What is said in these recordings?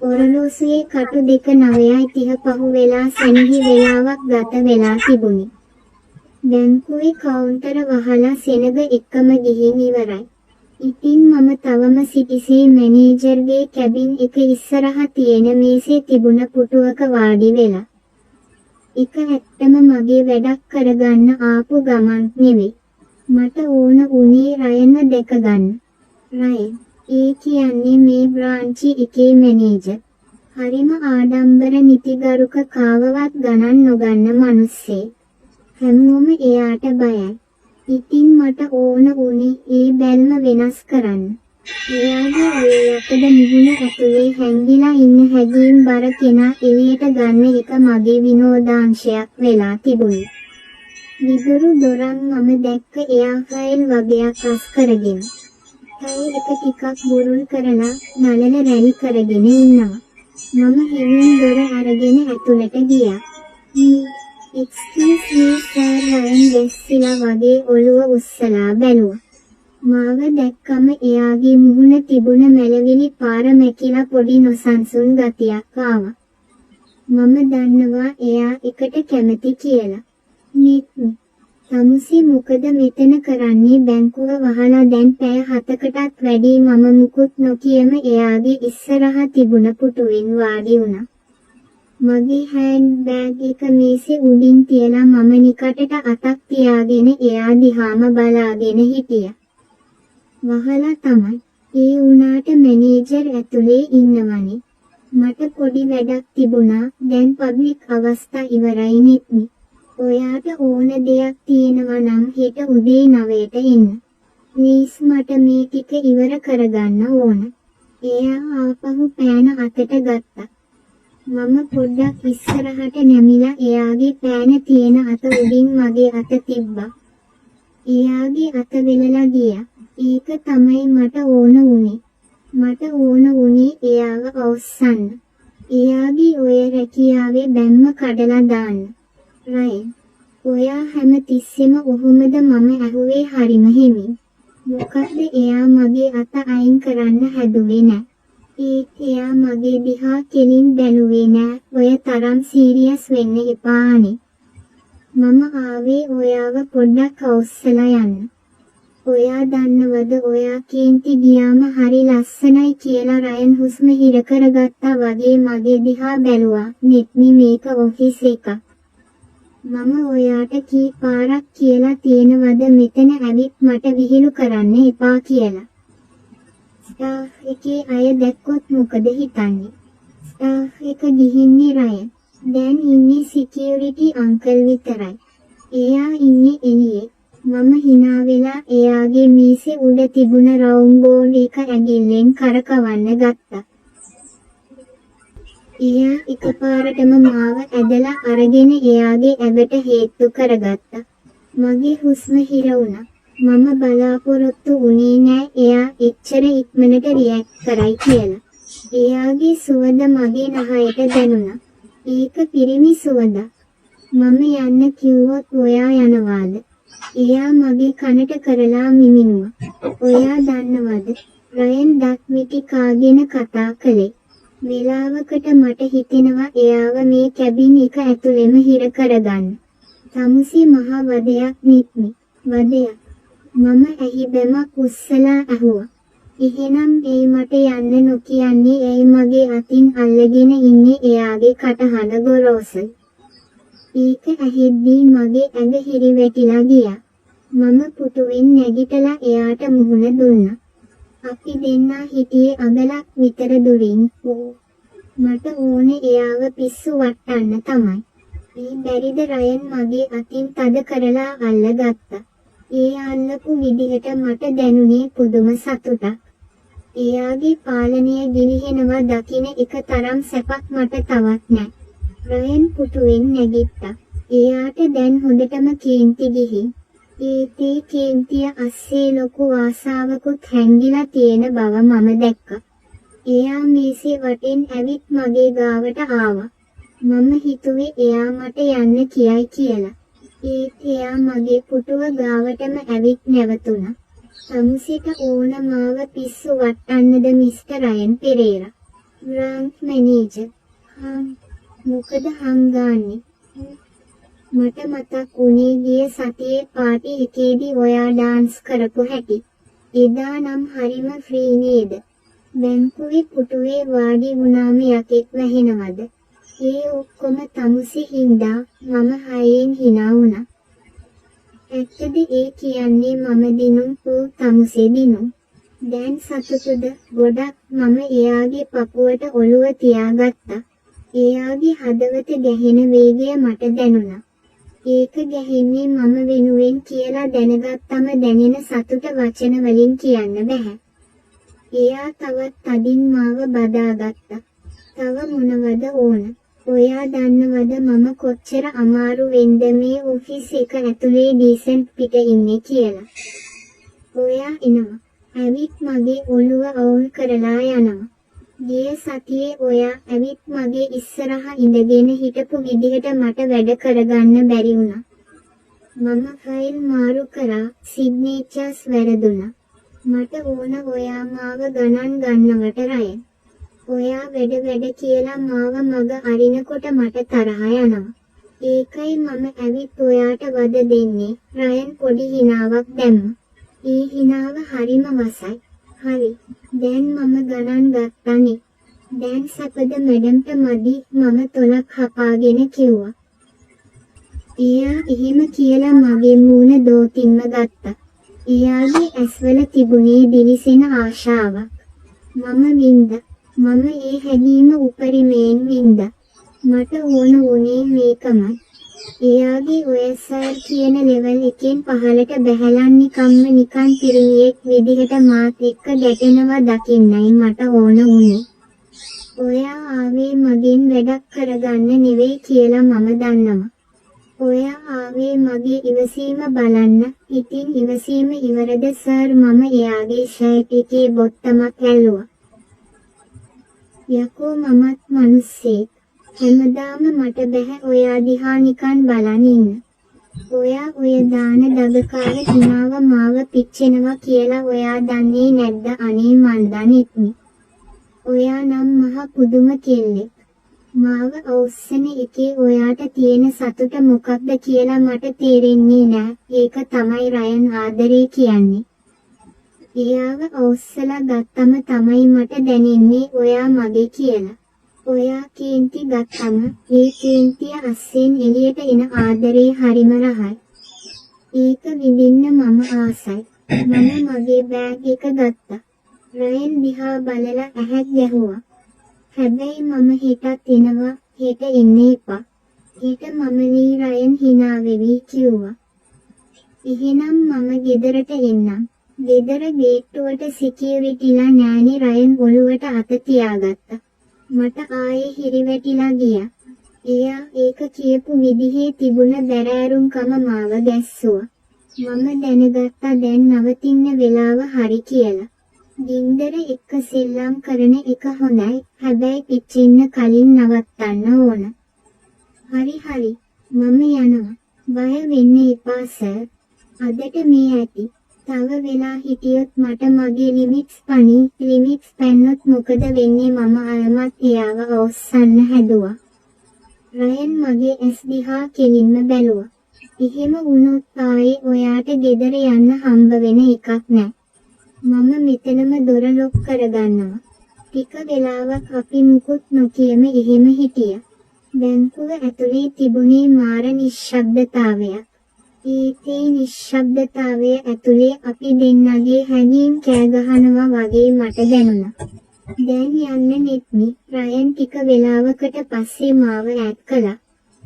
ඔරලෝසුවේ කටු දෙක 9:30 පහු වෙලා සෙනගි වේලාවක් ගත වෙලා තිබුණි. බැංකුවේ කවුන්ටර වහලා සෙනග එක්කම ගිහින් ඉවරයි. ඉතින් මම තවම සිටිසේ මැනේජර්ගේ කැබින් එක ඉස්සරහ තියෙන මේසේ තිබුණ පුටුවක වාඩි වෙලා. ඒක ඇත්තම මගේ වැඩක් කරගන්න ආපු ගමන් නෙවෙයි. මට ඕන උනේ රයන්ව දැක ගන්න. රයන් ඒ කියන්නේ මේ බ්‍රාන්චි එකේ මැනේජර්. හරිම ආඩම්බර නිතිගරුක කාවවත් ගණන් නොගන්න මිනිස්සේ. හැමෝම එයාට බයයි. ඉතින් මට ඕන උනේ ඒ බැල්ම වෙනස් කරන්න. එයාගේ ඔය යකඩ මුහුණ ඇතුලේ හැංගිලා ඉන්න හැඟීම් බර කෙනා එළියට ගන්න එක මගේ විනෝදාංශයක් වෙලා තිබුණේ. විදුරු දොරන් මම දැක්ක එයා ෆයිල් වගේක් අස් කරගෙන. ෆයිල් එක ටිකක් බුරුල් කරලා නලල රැලි කරගෙන ඉන්නවා. මම හිමින් දොර අරගෙන ඇතුළට ගියා. "Excuse me sir" රයන් වෙස්සිලා වගේ ඔළුව උස්සලා බැලුවා. මාව දැක්කම එයාගේ මුහුණ තිබුණ මැලවිලි පාර මැකිලා පොඩි නොසන්සුන් ගතියක් ආවා. මම දන්නවා එයා එකට කැමති කියලා. "නිත්මි තමුසි මොකද මෙතන කරන්නේ?" "බැංකුව වහලා දැන් පැය 7කටත් වැඩි." මම මුකුත් නොකියම එයාගේ ඉස්සරහ තිබුණ පුටුවෙන් වාඩි වුණා. මගේ හෑන්ඩ් බෑග් එක මේසේ උඩින් තියලා මම නිකටට අතක් තියාගෙන එයා දිහාම බලාගෙන හිටියා. වහලා තමයි. ඒ වුණාට මැනේජර් ඇතුලේ ඉන්නවනේ. මට පොඩි වැඩක් තිබුණා. දැන් පබ්ලික් අවස්ථා ඉවරයි නෙත්නි. ඔයාට ඕන දෙයක් තියෙනවා නම් හෙට උදේ 9ට එන්න. ප්ලීස් මට මේ ටික ඉවර කරගන්න ඕන. එයා ආපහු පෑන අතට ගත්තා. මම පොඩ්ඩක් ඉස්සරහට නැමිලා එයාගේ පෑන තියෙන අත උඩින් මගේ අත තිබ්බා. එයාගේ අත වෙලලා ගියා. ඒක තමයි මට ඕන උනේ. මට ඕන උනේ එයාව අවස්සන්න. එයාගේ ඔය රැකියාවේ බැම්ම කඩලා දාන්න. රයන් ඔයා හැම තිස්සෙම ඔහොමද? මම ඇහුවේ හරිම හිමින්. මොකද එයා මගේ අත අයින් කරන්න හැදුවේ නෑ. ඒත් එයා මගේ දිහා කෙලින් බැලුවේ නෑ. ඔය තරම් සීරියස් වෙන්න එපා අනේ. මම ආවේ ඔයාව පොඩ්ඩක් අවස්සලා යන්න. ඔයා දන්නවද ඔයා කේන්ති ගියාම හරි ලස්සනයි කියලා? රයන් හුස්ම හිර කරගත්තා වගේ මගේ දිහා බැලුවා. "නිත්මි මේක ඔෆිස් එකක්. මම ඔයාට කී පාරක් කියලා තියෙනවද මෙතන ඇවිත් මට විහිළු කරන්න එපා කියලා? ස්ටාෆ් එකේ අය දැක්කොත් මොකද හිතන්නේ?" "ස්ටාෆ් එක ගිහින්නේ රයන්. දැන් ඉන්නේ සිකියුරිටි අංකල් විතරයි. එයා ඉන්නේ එළියේ." මම hina වෙලා එයාගේ මීසේ උඩ තිබුණ රවුම් බෝඩ් එක ඇඟිල්ලෙන් කරකවන්න ගත්තා. එයා එකපාරටම මාව ඇදලා අරගෙන එයාගේ ඇඟට හේතු කරගත්තා. මගේ හුස්ම හිර වුණා. මම බලාපොරොත්තු වුණේ නෑ එයා එච්චර ඉක්මනට රියැක්ට් කරයි කියලා. එයාගේ සුවඳ මගේ නහයට දැනුණා. ඒක පිරිමි සුවඳක්. මම යන්න කිව්වොත් ඔයා යනවාද? එයා මගේ කනට කරලා මිමිනුවා. "ඔයා දන්නවද?" රයන් දත් මිටි කාගෙන කතා කළේ. වෙලාවකට මට හිතෙනවා එයාව මේ කැබින් එක ඇතුලෙම හිර කරගන්න. "තමුසි මහ වදයක් නිත්මි." "වදයක්?" මම ඇහි බැමක් උස්සලා ඇහුවා. "එහෙනම් ඒ මට යන්න නොකියන්නේ ඇයි?" මගේ අතින් අල්ලගෙන ඉන්නේ එයාගේ කටහඬ ගොරෝසුයි. ඒක ඇහෙද්දී මගේ ඇඟ හිරිවැටිලා ගියා. මම පුටුවෙන් නැගිටලා එයාට මුහුණ දුන්නා. අපි දෙන්නා හිටියේ අඟලක් විතර දුරින්. මට ඕනේ එයාව පිස්සු වට්ටන්න තමයි. "මේ බැරිද?" රයන් මගේ අතින් තද කරලා අල්ලගත්තා. ඒ අල්ලපු විදිහට මට දැනුනේ පුදුම සතුටක්. එයාගේ පාලනය ගිලිහෙනවා දකින එක තරම් සැපක් මට තවත් නෑ. රයන් පුටුවෙන් නැගිට්ටා. එයාට දැන් හොඳටම කේන්ති ගිහින්. ඒ කේන්තිය අස්සේ ලොකු ආසාවකුත් හැංගිලා තියෙන බව මම දැක්කා. එයා මේසේ වටෙන් ඇවිත් මගේ ගාවට ආවා. මම හිතුවේ එයා මට යන්න කියයි කියලා. ඒත් එයා මගේ පුටුව ගාවටම ඇවිත් නැවතුණා. "තමුසිට ඕන මාව පිස්සු වට්ටන්නද mister Ryan Perera?" Branch manager. මොකද හංගන්නේ? මට මතක් වුණේ ගිය සතියේ පාටි එකේදී ඔයා ඩාන්ස් කරපු හැටි. එදා නම් හරිම ෆ්‍රී නේද? බැංකුවේ පුටුවේ වාඩි වුණාම යකෙක් වැහෙනවද? ඒ ඔක්කොම තමුසෙ හින්දා මම හයෙන් hina වුණා. ඇත්තද ඒ කියන්නේ මම දිනුම් පෝ තමුසෙ දිනුම්? දැන් සතුටුද? ගොඩක්. මම එයාගේ පපුවට ඔළුව තියාගත්තා. එයාගේ හදවත ගැහෙන වේගය මට දැනුණා. ඒක ගැහෙන්නේ මම වෙනුවෙන් කියලා දැනගත්තම දැනෙන සතුට වචන වලින් කියන්න බෑ. එයා තවත් තදින් මාව බදාගත්තා. තව මොනවද ඕන? ඔයා දන්නවද මම කොච්චර අමාරුවෙන්ද මේ ඔෆිස් එක ඇතුලේ ඩීසන්ට් පිට ඉන්නේ කියලා? ඔයා එනවා. ඇවිත් මගේ ඔළුව අවුල් කරලා යනවා. ගිය සතියේ ඔයා ඇවිත් මගේ ඉස්සරහා ඉඳගෙන හිටපු විදිහට මට වැඩ කරගන්න බැරි වුණා. මම ෆයිල් මාරු කරා, සිග්නේචර්ස් වැරදුනා. මට ඕන ඔයා මාව ගණන් ගන්නවට රයන්. ඔයා වැඩ කියලා මාව මග අරිනකොට මට තරහ යනවා. ඒකයි මම ඇවිත් ඔයාට වද දෙන්නේ. රයන් පොඩි හිනාවක් දැම්මා. ඒ හිනාව හරිම වසයි. හරි. දැන් මම ගණන් ගත්තනේ. දැන් සැපද මැඩම්ට මදි? මම තොලක් හපාගෙන කිව්වා. එයා එහෙම කියලා මගේ මූණ දෝතින්ම ගත්තා. එයාගේ ඇස්වල තිබුණේ දිලිසෙන ආශාවක්. මම වින්දා. මම ඒ හැඟීම උපරිමයෙන් වින්දා. මට ඕන වුණේ මේකමයි. එයාගේ ඔය සර් කියන ලෙවල් එකෙන් පහලට බැහැලා නිකන් පිරිමියෙක් විදිහට මාත් එක්ක ගැටෙනවා දකින්නයි මට ඕන වුණේ. ඔයා ආවේ මගෙන් වැඩක් කරගන්න නෙවෙයි කියලා මම දන්නවා. ඔයා ආවේ මගේ ඉවසීම බලන්න. ඉතින් ඉවසීම ඉවරද සර්? මම එයාගේ ෂර්ට් එකේ බොත්තමක් ඇල්ලුවා. යකෝ මමත් මිනිස්සෙක්. හැමදාම මට බැහැ ඔයා දිහා නිකන් බලන් ඉන්න. ඔයා ඔය දාන දගකාර හිනාව මාව පිච්චෙනවා කියලා ඔයා දන්නේ නැද්ද? අනේ මන් දන්නෙත්නි. ඔයා නම් මහ පුදුම කෙල්ලෙක්. මාව අවුස්සන එකේ ඔයාට තියෙන සතුට මොකක්ද කියලා මට තේරෙන්නේ නෑ. ඒක තමයි රයන් ආදරේ කියන්නේ. එයාව අවුස්සලා ගත්තම තමයි මට දැනෙන්නේ ඔයා මගේ කියලා. ඔයා කේන්ති ගත්තම ඒ කේන්තිය අස්සෙන් එළියට එන ආදරේ හරිම රහයි. ඒක විඳින්න මම ආසයි. මම මගේ බෑග් එක ගත්තා. රයන් දිහා බලලා ඇහැක් ගැහුවා. හැබැයි මම හෙටත් එනවා. හෙට එන්න එපා. හෙට මම නේ රයන් hina වෙවි කිව්වා. එහෙනම් මම ගෙදරට එන්නම්. ගෙදර ගේට්ටුවට සිකියුරිටිලා නෑනේ. රයන් ඔළුවට අත තියාගත්තා. මට ආයේ හිරිවැටිලා ගියා. එයා ඒක කියපු විදිහේ තිබුණ බැරෑරුම්කම මාව ගැස්සුවා. මම දැනගත්තා දැන් නවතින්න වෙලාව හරි කියලා. ගින්දර එක්ක සෙල්ලම් කරන එක හොඳයි. හැබැයි පිච්චෙන්න කලින් නවත්තන්න ඕන. හරි. මම යනවා. බය වෙන්න එපා සර්. අදට මේ ඇති. තව වෙලා හිටියොත් මට මගේ ලිමිට්ස් ලිමිට්ස් පැන්නොත් මොකද වෙන්නේ? මම අයමත් එයාව අවස්සන්න හැදුවා. රයන් මගේ ඇස් දිහා කෙලින්ම බැලුවා. එහෙම වුණොත් ආයේ ඔයාට ගෙදර යන්න හම්බ වෙන එකක් නෑ. මම මෙතනම දොර ලොක් කරගන්නවා. ටික වෙලාවක් අපි මුකුත් නොකියම එහෙම හිටියා. බැංකුව ඇතුලේ තිබුණේ මාර නිශ්ශබ්දතාවයක්. ඒ නිශ්ශබ්දතාවය ඇතුලේ අපි දෙන්නගේ හැඟීම් කෑ ගහනවා වගේ මට දැනුණා. දැන් යන්න නෙත්නි. රයන් ටික වෙලාවකට පස්සේ මාව ඈඩ් කළා.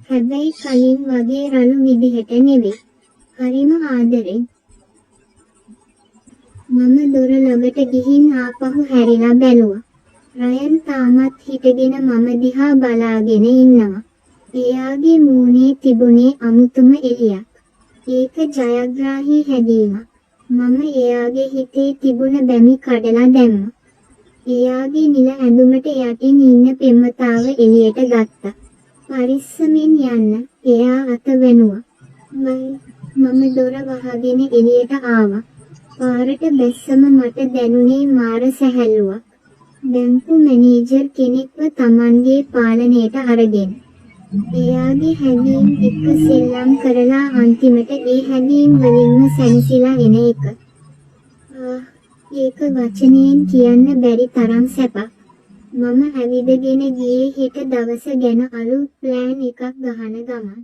හැබැයි කලින් වගේ රළු විදිහට නෙවෙයි. හරිම ආදරෙන්. මම දොර ළඟට ගිහින් ආපහු හැරිලා බැලුවා. රයන් තාමත් හිටගෙන මම දිහා බලාගෙන ඉන්නවා. එයාගේ මූණේ තිබුණේ අමුතුම එළියක්. ඒක ජයග්‍රාහී හැඟීමක්. මම එයාගේ හිතේ තිබුණ බැමි කඩලා දැම්මා. එයාගේ නිල ඇඳුමට යටින් ඉන්න පෙම්වතාව එළියට ගත්තා. පරිස්සමෙන් යන්න. එයා අත වෙනුවා. මම දොර වහගෙන එළියට ආවා. පාරට බැස්සම මට දැනුනේ මාර සැහැල්ලුවක්. බැංකු මැනේජර් කෙනෙක්ව Tamanගේ පාලනයට අරගෙන එයාගේ හැඟීම් එක්ක සෙල්ලම් කරලා අන්තිමට ඒ හැඟීම් වලින්ම සැනසීලා එන එක. ඒක වචනයෙන් කියන්න බැරි තරම් සැපක්. මම ඇවිදගෙන ගියේ හෙට දවස ගැන අලුත් ප්ලෑන් එකක් ගහන ගමන්.